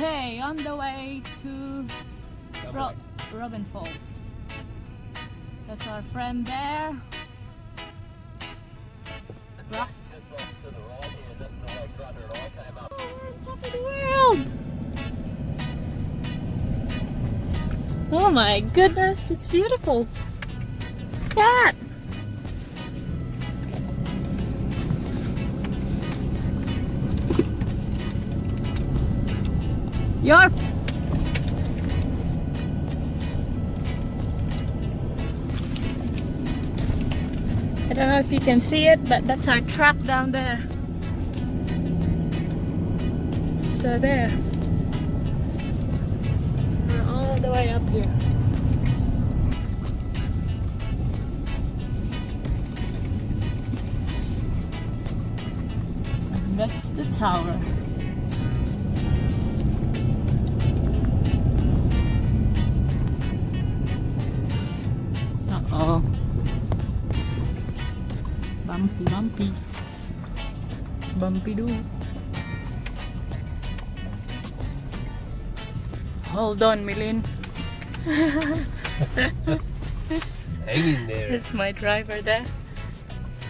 Okay, on the way to Robin Falls. That's our friend there. Oh, top of the world! Oh my goodness, it's beautiful. Cat! Your I don't know if you can see it, but that's our truck down there. So there. We're all the way up here. And that's the tower. Uh-oh. Bumpy, bumpy. Bumpy doo. Hold on, Milin. Hang in there. It's my driver there.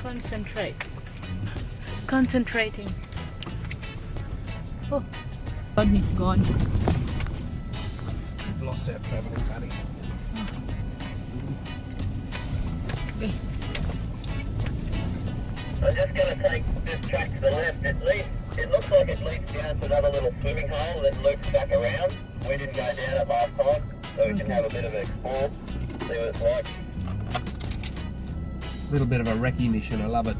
Concentrate. Concentrating. Oh, Buddy's gone. We've lost our travelling buddy. Okay. I'm just going to take this track to the left. It looks like it leads down to another little swimming hole that loops back around. We didn't go down it last time, so we can have a bit of an explore, see what it's like. A little bit of a recce mission, I love it.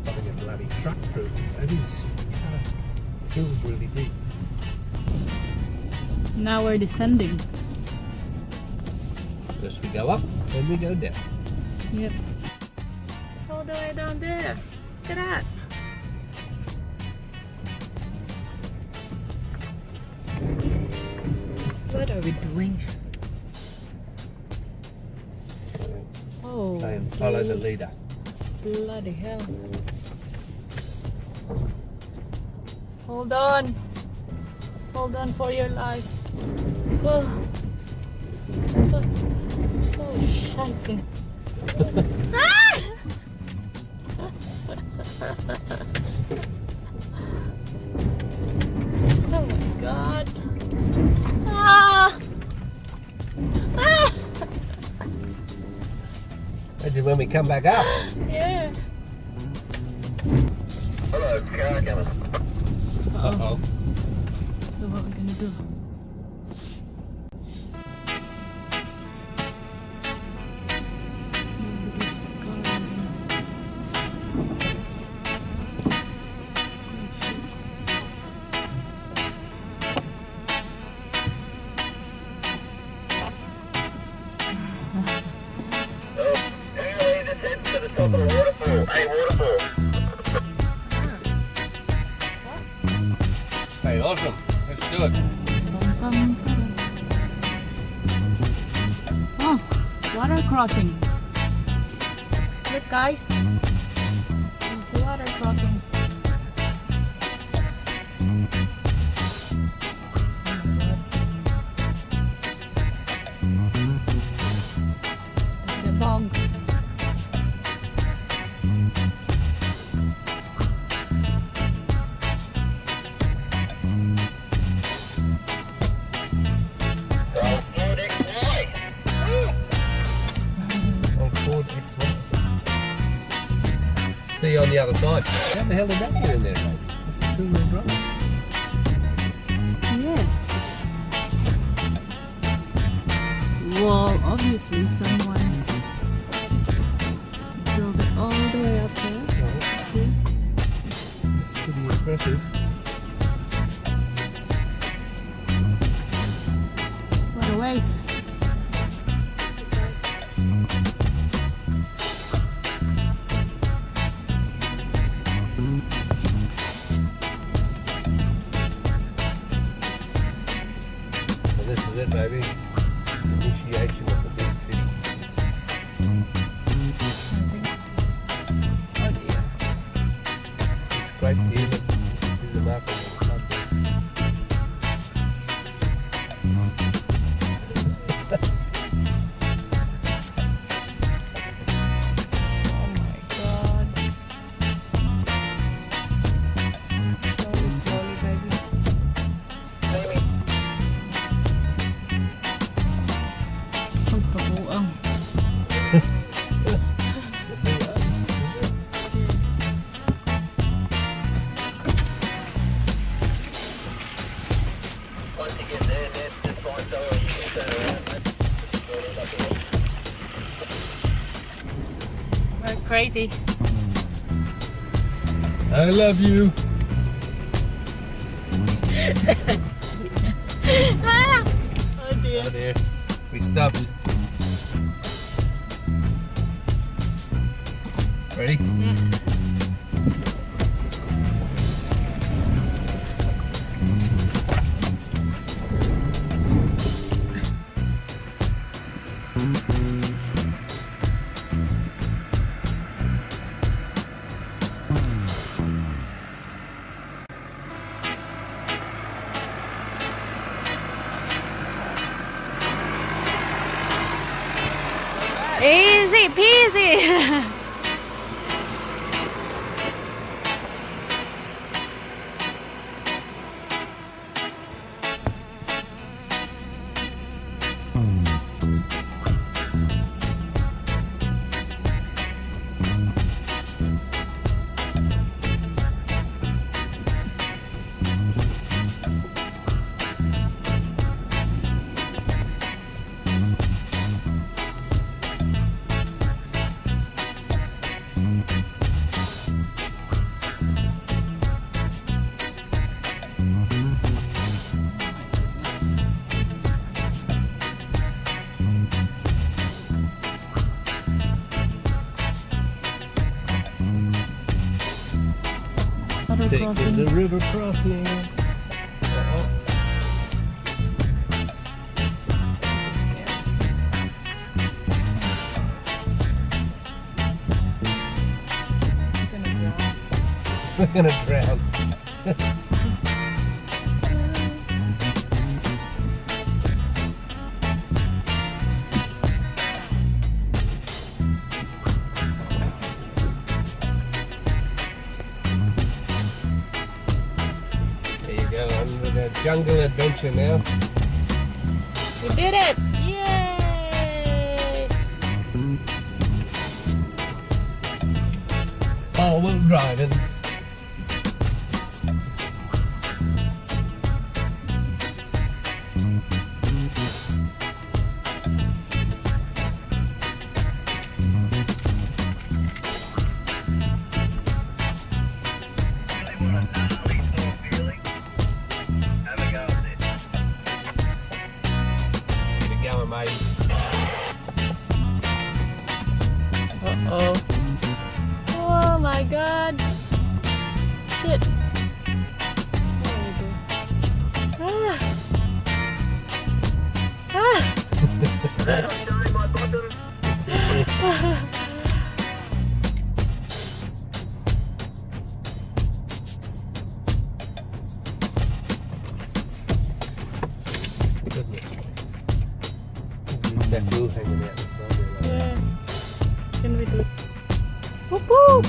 Having a bloody truck through. It feels really deep. Now we're descending. First we go up, then we go down. Yep. All the way down there. Look at that. What are we doing? Oh, Try and follow the leader. bloody hell. Hold on. Hold on for your life. Whoa. Oh, scheiße. Ah! Oh my god. Ah! Ah! Imagine when we come back up. Yeah. Hello, car coming. Uh-oh. So what we're gonna do? Oh, now we descend to the top of the waterfall. Hey, waterfall. Hey, awesome. Let's do it. Oh, water crossing. Look, guys. It's a water crossing. The bog. Oh, Ford XY. On Ford X1. See you on the other side. How the hell did that get in there, baby? That's a two-wheel drive. Yeah. Well, obviously someone drove it all the way up there. Yeah. Pretty impressive. What a waste. So this is it, baby. Initiation of the big city. I think. Oh dear. right here. See the map on the top there. Oh my god. Slowly, slowly, baby. Ôi, cậu vụ ông. Once you get there, then just find somewhere you can turn around, mate. We're crazy. I love you. Ah! Oh dear. Oh dear. We stopped. Ready? Yeah. Easy peasy. Water Taking crossing. the river crossing. Uh-oh. We're gonna drown. There you go, on with the jungle adventure now. We did it! Yay! All-wheel driving. Have a go at this. Get it going, mate. Uh-oh. Oh my god. Shit. What do we do? Ah. Ah. Shine my bottom. Goodness. That blue hanging out the side there. Yeah. Can we do it? Whoop whoop!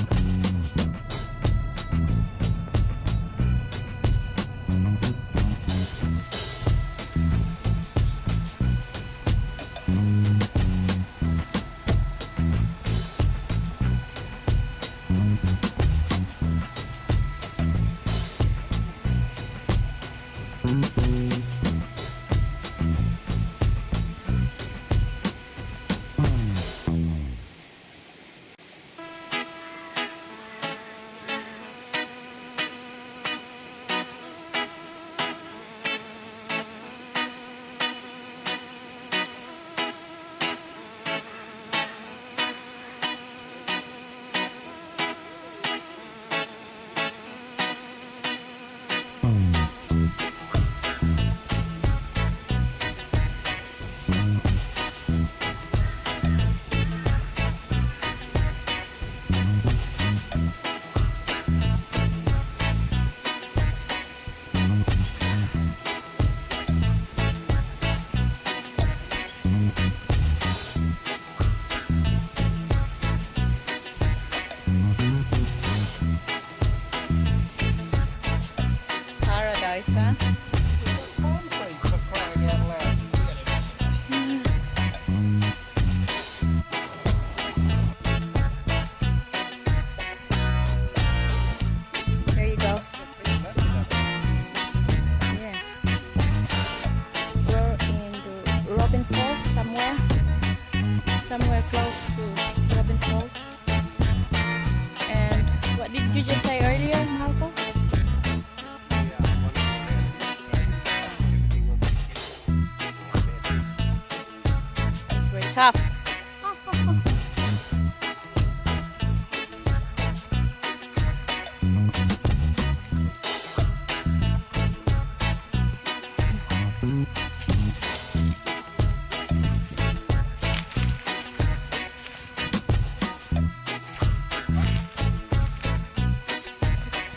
tough.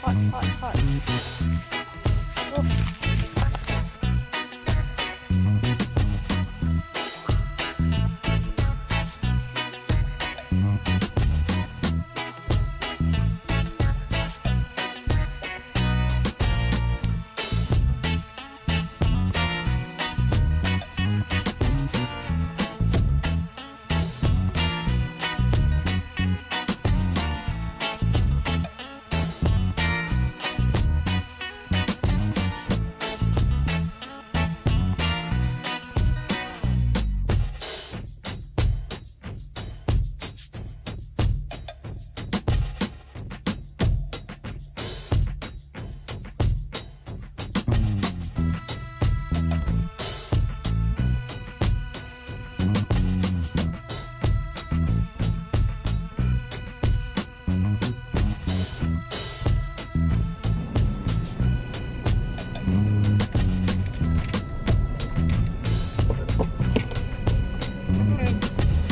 Hot, hot, hot. Oof.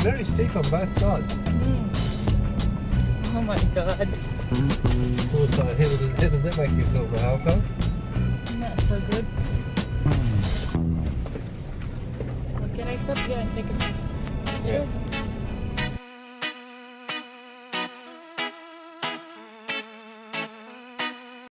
Very steep on both sides. Oh my god. Four side hill, didn't that make you feel the alcohol? Not so good. Well, can I stop here and take a picture? Yeah.